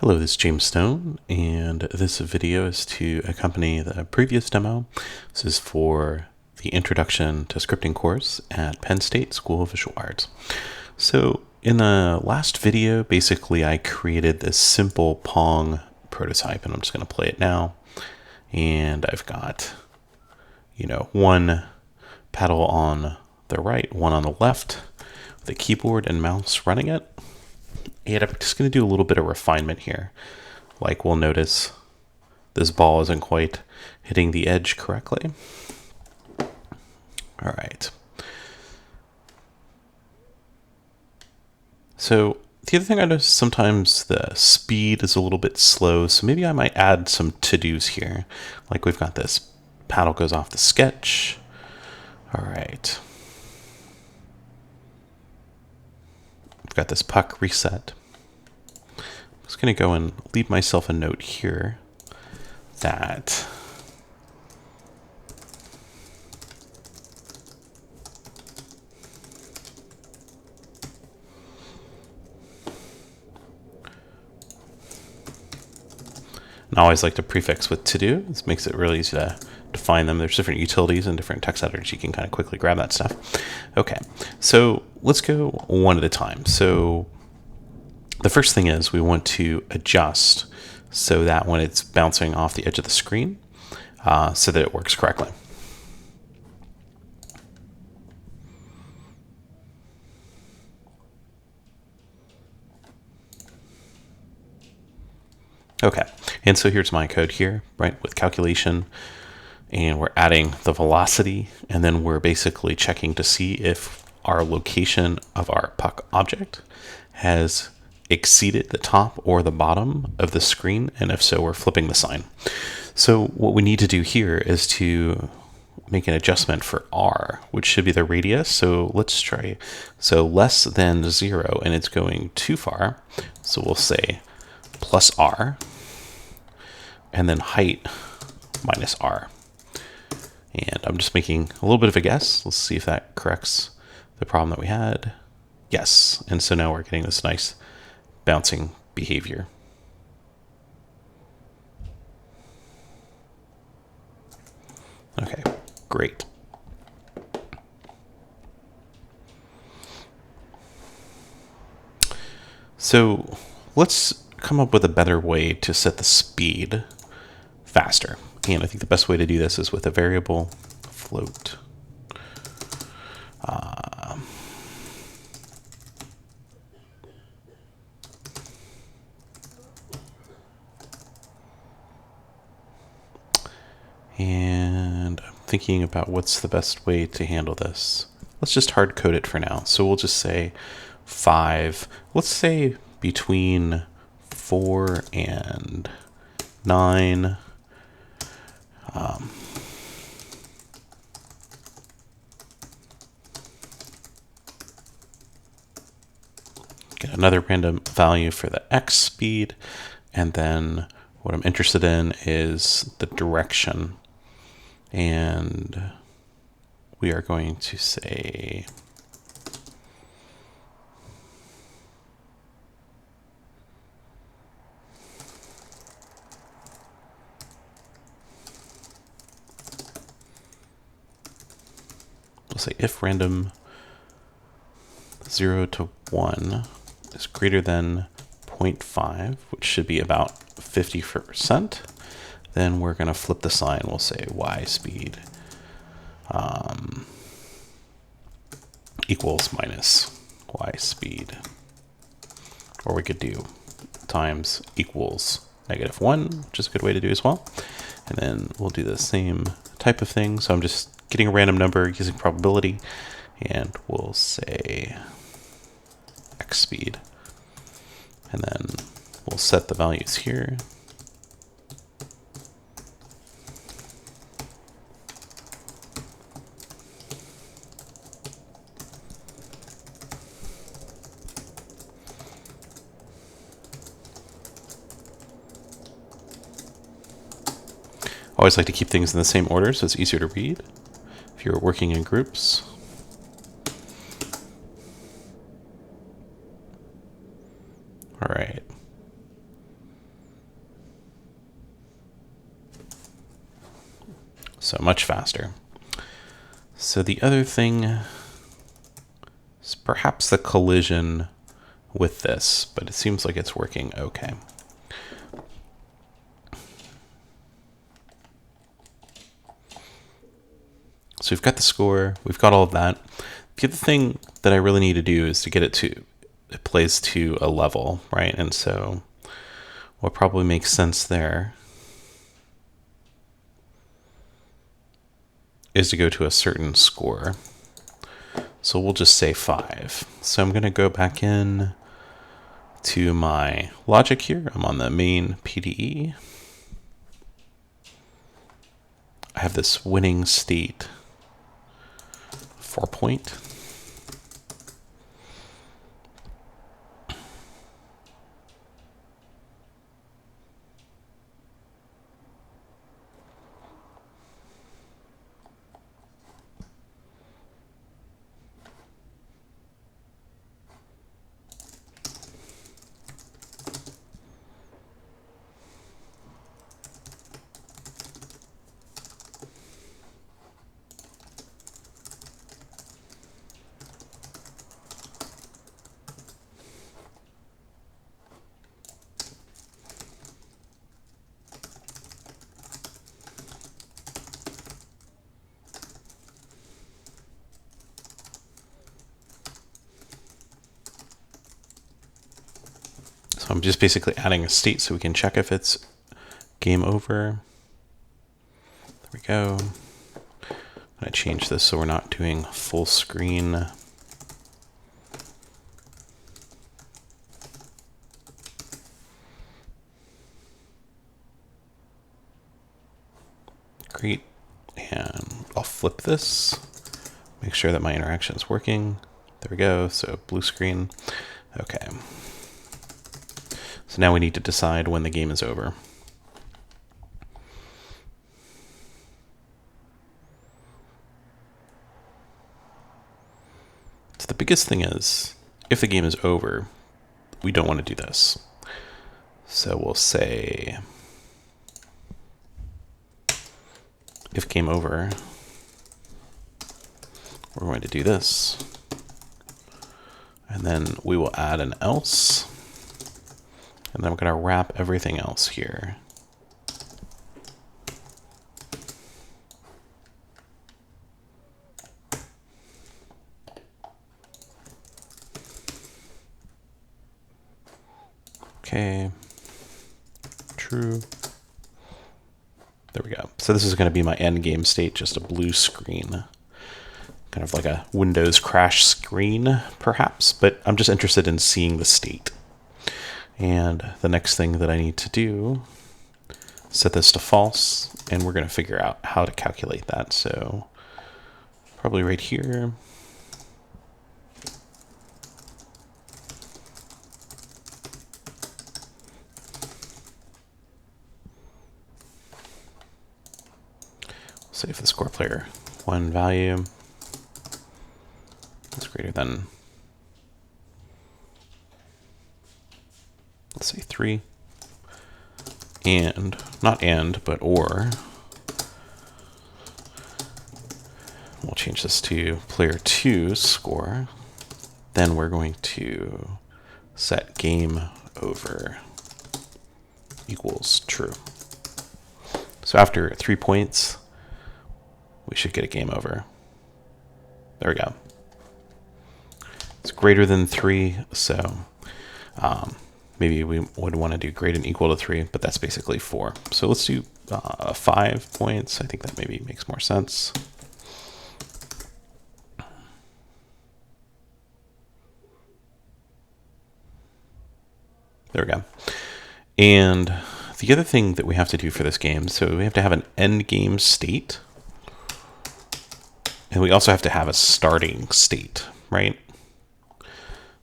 Hello, this is James Stone, and this video is to accompany the previous demo. This is for the Introduction to Scripting course at Penn State School of Visual Arts. So in the last video, basically I created this simple Pong prototype, and I'm just going to play it now. And I've got, one paddle on the right, one on the left, with a keyboard and mouse running it. And I'm just going to do a little bit of refinement here. Like we'll notice this ball isn't quite hitting the edge correctly. All right. So the other thing I notice, sometimes the speed is a little bit slow. So maybe I might add some to-dos here. Like we've got this paddle goes off the sketch. All right. I've got this puck reset. I'm just going to go and leave myself a note here that and I always like to prefix with to do. This makes it really easy to define them. There's different utilities and different text editors. You can kind of quickly grab that stuff. Okay, so let's go one at a time. So the first thing is we want to adjust so that when it's bouncing off the edge of the screen, so that it works correctly. Okay, and so here's my code here, right, with calculation, and we're adding the velocity, and then we're basically checking to see if our location of our puck object has exceeded the top or the bottom of the screen, and if so, we're flipping the sign. So what we need to do here is to make an adjustment for R, which should be the radius. So let's try, so less than 0, and it's going too far. So we'll say plus R, and then height minus R. And I'm just making a little bit of a guess. Let's see if that corrects the problem that we had. Yes, and so now we're getting this nice bouncing behavior. Okay, great. So let's come up with a better way to set the speed faster. And I think the best way to do this is with a variable float. And I'm thinking about what's the best way to handle this. Let's just hard code it for now. So we'll just say 5. Let's say between 4 and 9. Get another random value for the x speed, and then what I'm interested in is the direction, and we are going to say if random 0 to 1 is greater than 0.5, which should be about 50%, then we're going to flip the sign. We'll say y speed equals minus y speed. Or we could do times equals -1, which is a good way to do as well. And then we'll do the same type of thing. So I'm just getting a random number using probability, and we'll say x speed. And then we'll set the values here. I always like to keep things in the same order so it's easier to read if you're working in groups. All right. So much faster. So the other thing is perhaps the collision with this, but it seems like it's working okay. So we've got the score, we've got all of that. The other thing that I really need to do is to get it plays to a level, right? And so what probably makes sense there is to go to a certain score. So we'll just say 5. So I'm going to go back in to my logic here. I'm on the main PDE. I have this winning state 4-point. So I'm just basically adding a state so we can check if it's game over. There we go. I'm going to change this so we're not doing full screen. Great. And I'll flip this. Make sure that my interaction is working. There we go. So blue screen. Okay. So now we need to decide when the game is over. So the biggest thing is, if the game is over, we don't want to do this. So we'll say, if game over, we're going to do this. And then we will add an else. And then we're going to wrap everything else here. Okay. True. There we go. So this is going to be my endgame state, just a blue screen. Kind of like a Windows crash screen, perhaps, but I'm just interested in seeing the state. And the next thing that I need to do, set this to false, and we're going to figure out how to calculate that. So probably right here. Say if the score player 1 value is greater than, let's say 3, and, not and, but or, we'll change this to player 2's score, then we're going to set game over equals true. So after 3 points, we should get a game over. There we go. It's greater than 3, so maybe we would want to do greater than equal to 3, but that's basically 4. So let's do 5 points. I think that maybe makes more sense. There we go. And the other thing that we have to do for this game, so we have to have an endgame state. And we also have to have a starting state, right?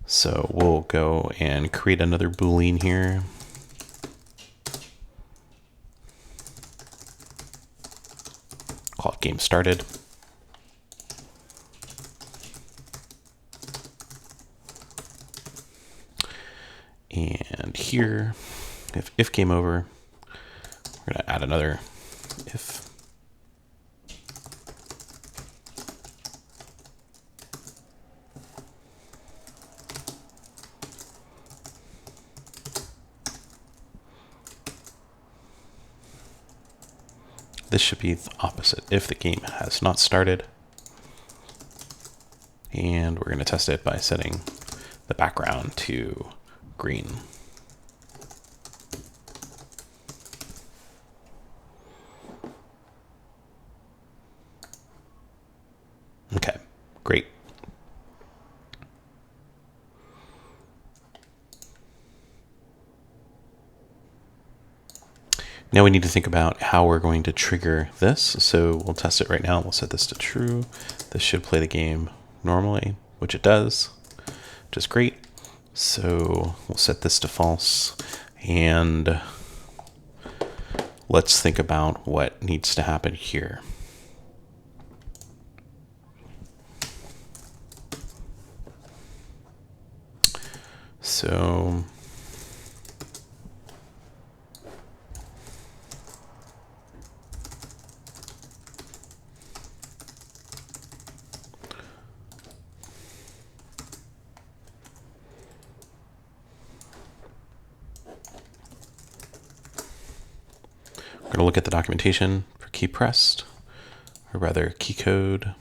So we'll go and create another Boolean here. Call it game started. And here, if game over, we're going to add another if. This should be the opposite. If the game has not started, and we're going to test it by setting the background to green. Okay, great. Now we need to think about how we're going to trigger this. So we'll test it right now. We'll set this to true. This should play the game normally, which it does, which is great. So we'll set this to false. And let's think about what needs to happen here. So we're going to look at the documentation for key pressed, or rather key code.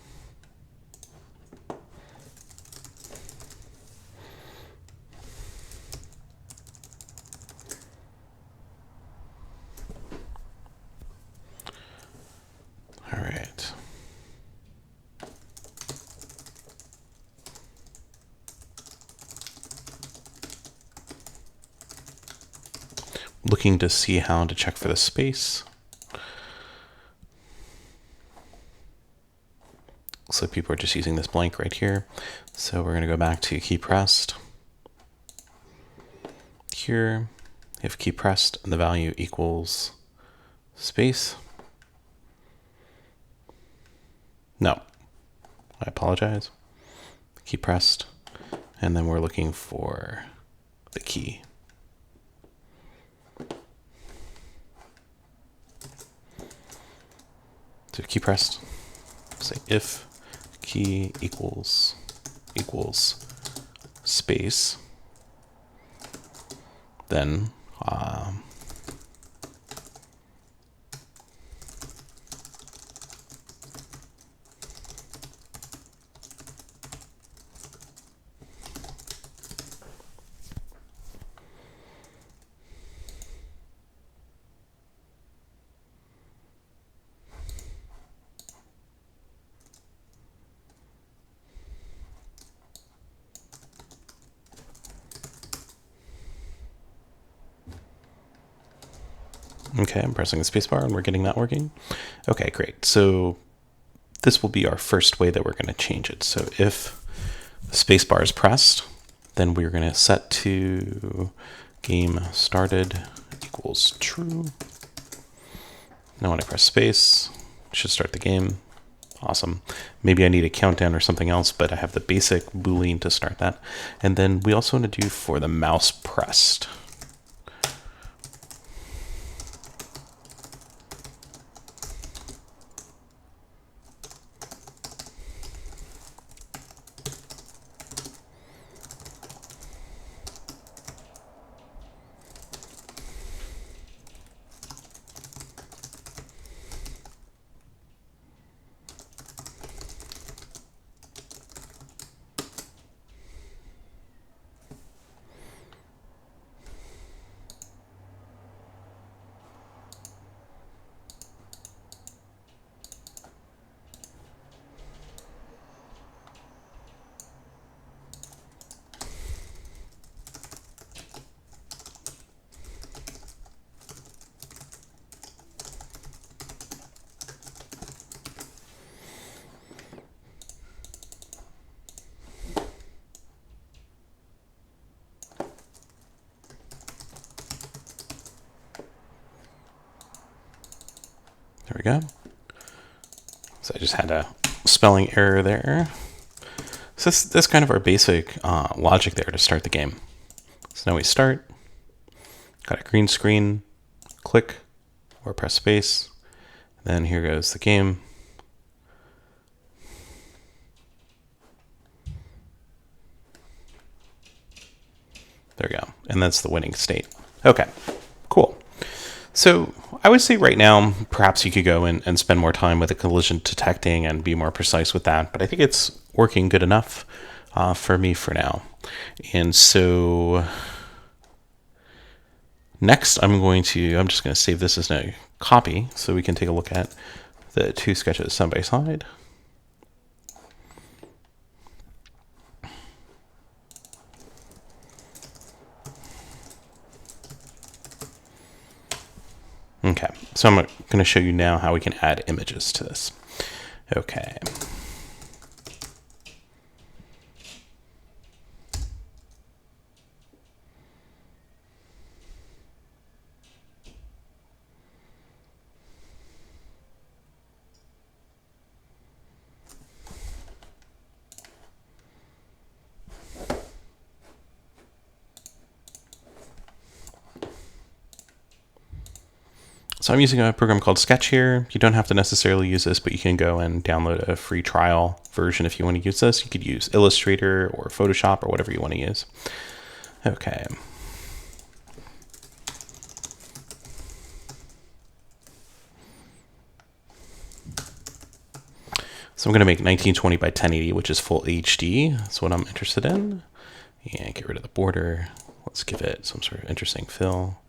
All right. Looking to see how to check for the space. Looks like people are just using this blank right here. So we're going to go back to key pressed. Here, if key pressed and the value equals space. No, I apologize. Key pressed, and then we're looking for the key. So key pressed, say if key equals space, then okay, I'm pressing the spacebar and we're getting that working. Okay, great. So this will be our first way that we're going to change it. So if the spacebar is pressed, then we're going to set to game started equals true. Now when I press space, it should start the game. Awesome. Maybe I need a countdown or something else, but I have the basic Boolean to start that. And then we also want to do for the mouse pressed. There we go. So I just had a spelling error there. So that's kind of our basic logic there to start the game. So now we start, got a green screen, click or press space, then here goes the game. There we go, and that's the winning state. Okay, cool. So I would say right now, perhaps you could go and spend more time with the collision detecting and be more precise with that. But I think it's working good enough for me for now. And so next I'm just going to save this as a copy so we can take a look at the two sketches side by side. Okay, so I'm going to show you now how we can add images to this. Okay. So I'm using a program called Sketch here. You don't have to necessarily use this, but you can go and download a free trial version if you want to use this. You could use Illustrator or Photoshop or whatever you want to use. Okay. So I'm going to make 1920 by 1080, which is full HD. That's what I'm interested in. And get rid of the border. Let's give it some sort of interesting fill.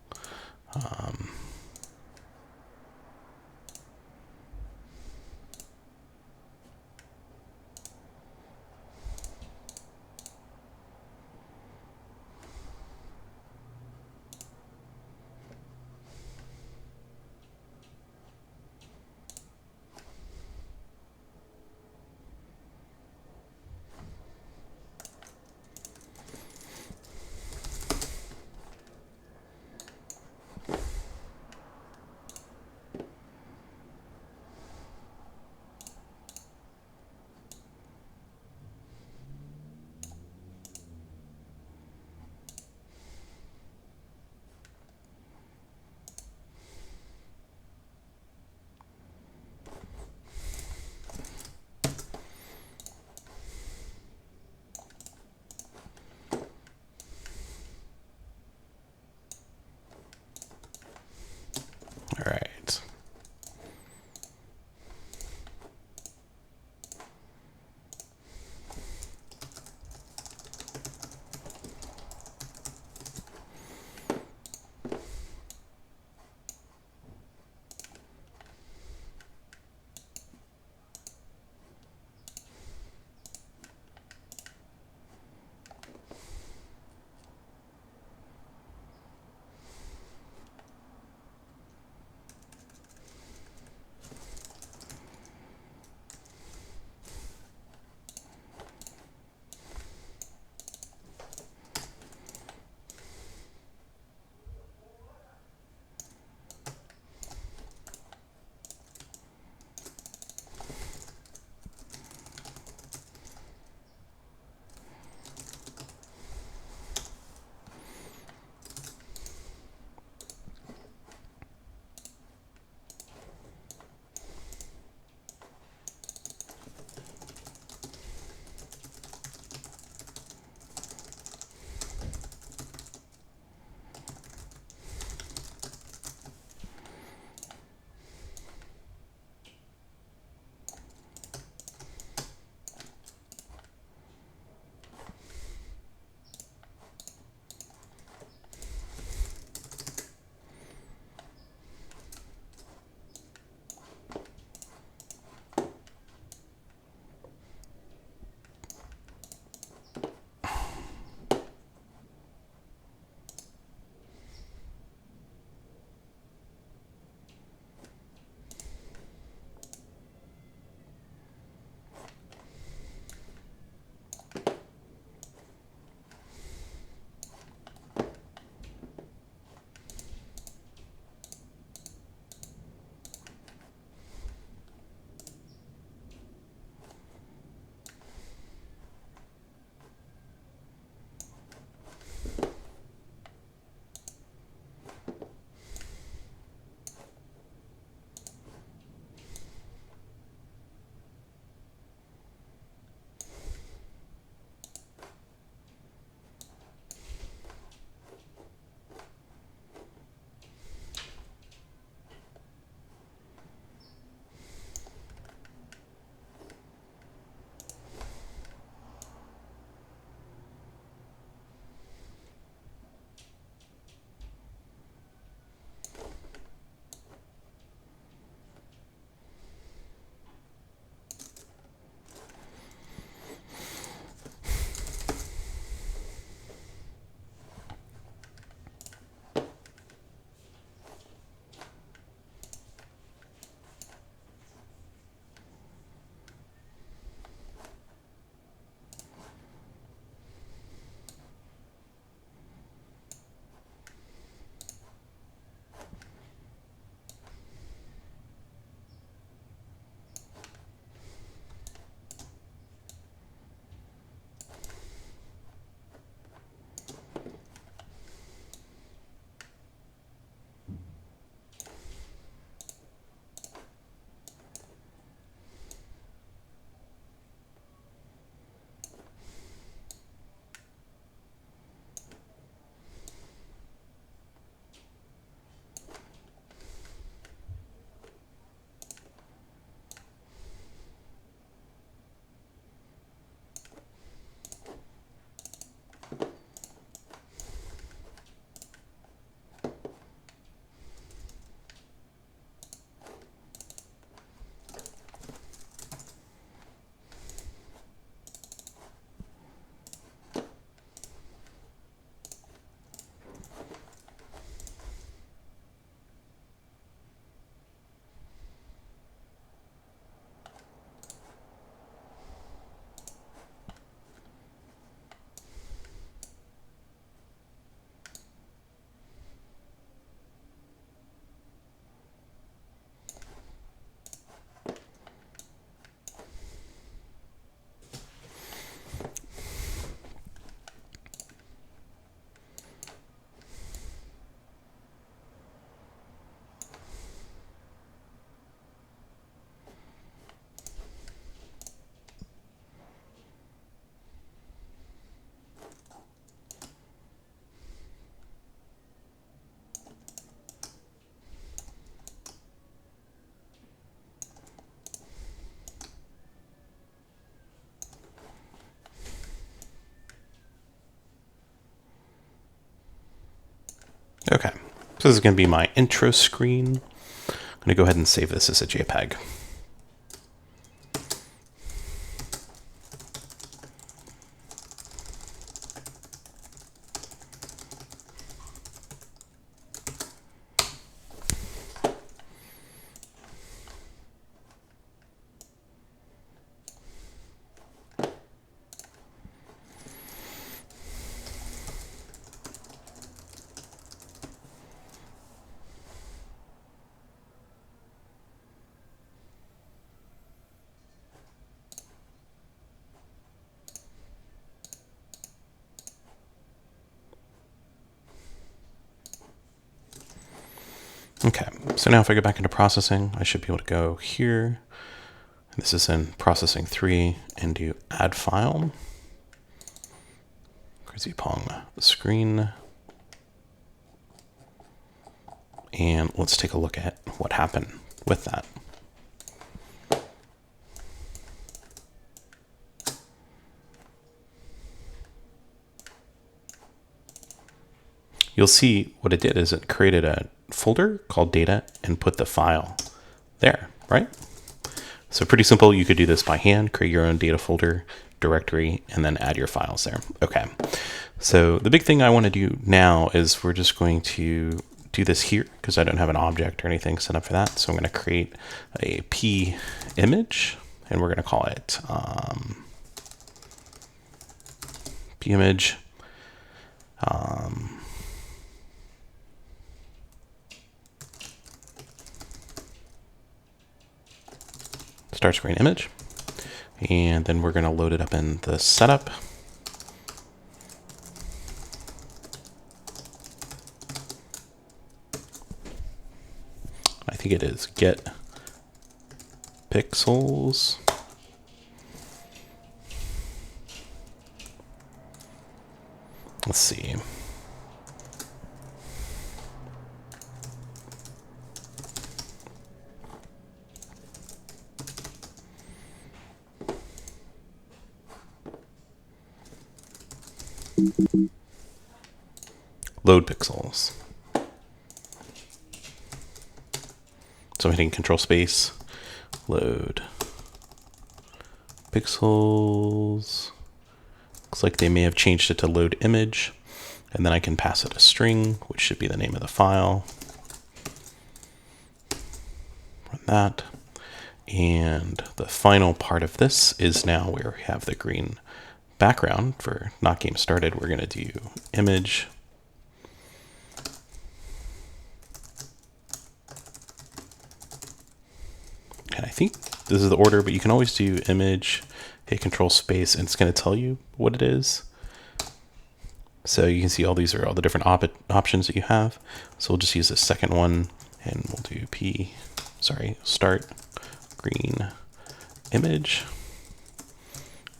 So this is going to be my intro screen. I'm going to go ahead and save this as a JPEG. Okay, so now if I go back into processing, I should be able to go here. This is in processing 3 and do add file. Crazy Pong screen. And let's take a look at what happened with that. You'll see what it did is it created a folder called data and put the file there, right? So pretty simple. You could do this by hand, create your own data folder directory, and then add your files there. Okay. So the big thing I want to do now is we're just going to do this here because I don't have an object or anything set up for that. So I'm going to create a P image and we're going to call it P image. Start screen image, and then we're going to load it up in the setup. I think it is get pixels. Let's see. Load pixels. So I'm hitting control space, load pixels. Looks like they may have changed it to load image, and then I can pass it a string, which should be the name of the file. Run that. And the final part of this is now where we have the green background for not game started. We're going to do image. And I think this is the order, but you can always do image, hit control space, and it's going to tell you what it is. So you can see all these are all the different options that you have. So we'll just use the second one and we'll do start green image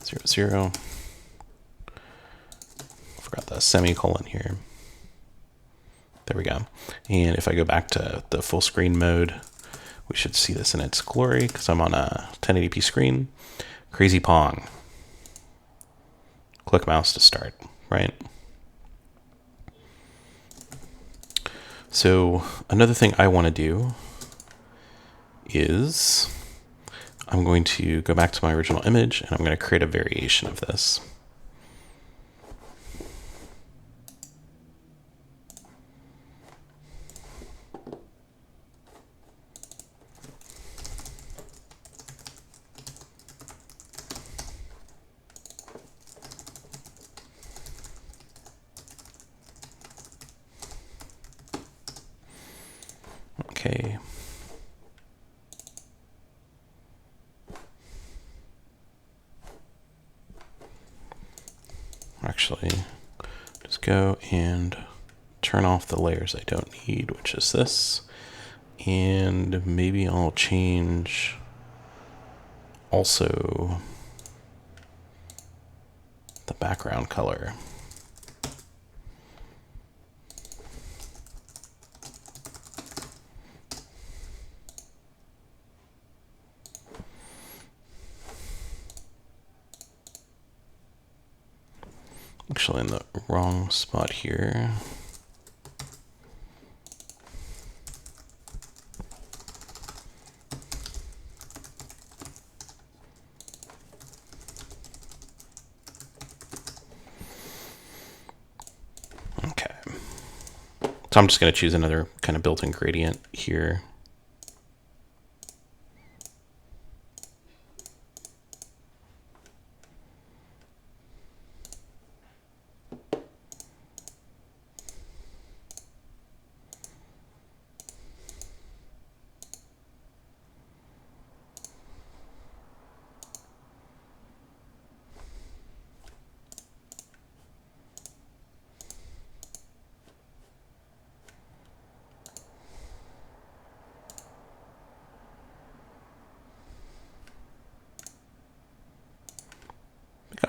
00. Forgot the semicolon here. There we go. And if I go back to the full screen mode, we should see this in its glory because I'm on a 1080p screen. Crazy Pong. Click mouse to start, right? So another thing I want to do is I'm going to go back to my original image and I'm going to create a variation of this. Okay. Actually, just go and turn off the layers I don't need, which is this. And maybe I'll change also the background color. Actually in the wrong spot here. So I'm just going to choose another kind of built-in gradient here.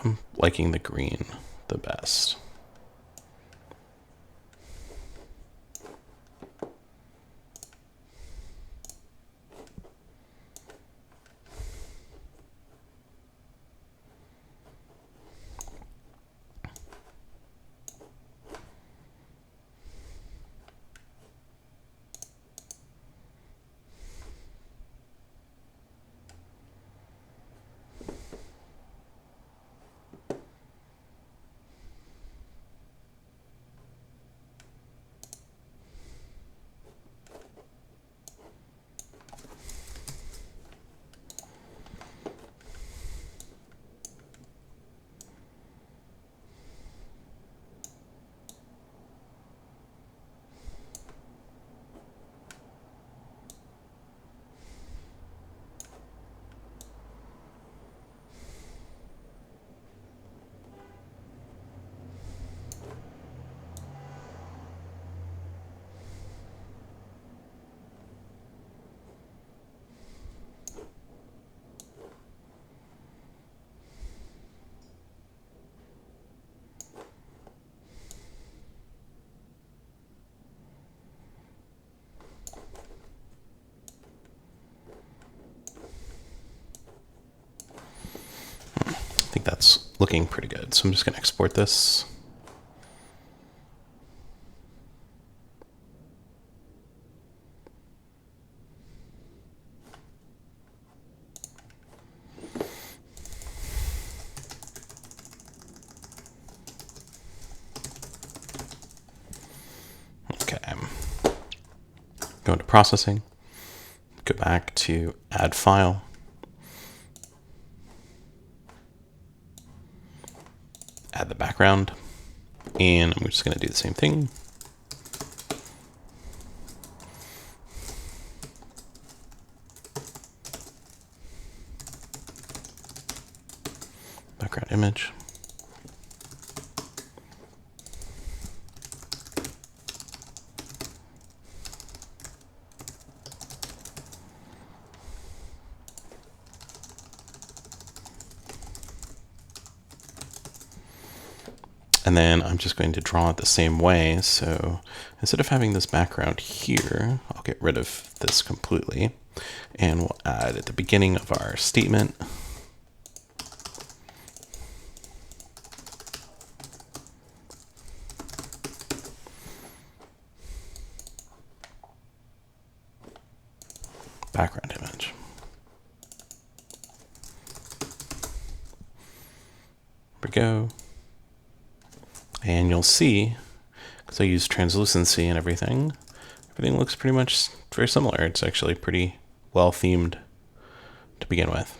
I'm liking the green the best. I think that's looking pretty good. So I'm just going to export this. Okay. Go into processing, go back to add file. Add the background, and I'm just going to do the same thing. Background image. And then I'm just going to draw it the same way. So instead of having this background here, I'll get rid of this completely. And we'll add at the beginning of our statement. Background image. There we go. And you'll see, because I use translucency and everything looks pretty much very similar. It's actually pretty well themed to begin with.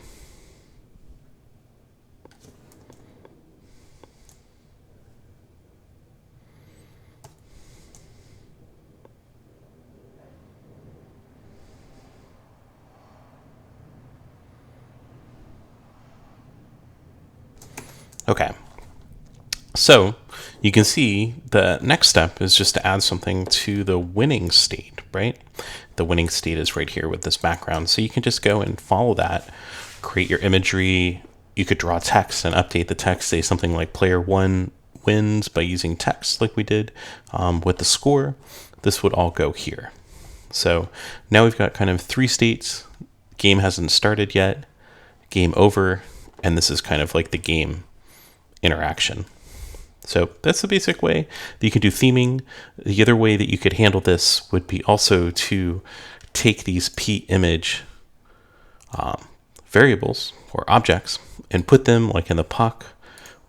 Okay. So you can see the next step is just to add something to the winning state, right? The winning state is right here with this background. So you can just go and follow that, create your imagery. You could draw text and update the text, say something like player 1 wins by using text like we did with the score. This would all go here. So now we've got kind of 3 states. Game hasn't started yet, game over, and this is kind of like the game interaction. So that's the basic way that you can do theming. The other way that you could handle this would be also to take these p-image variables or objects and put them like in the puck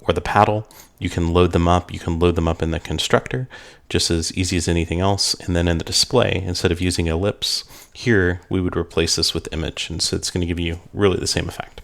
or the paddle. You can load them up. You can load them up in the constructor, just as easy as anything else. And then in the display, instead of using ellipse, here we would replace this with image. And so it's going to give you really the same effect.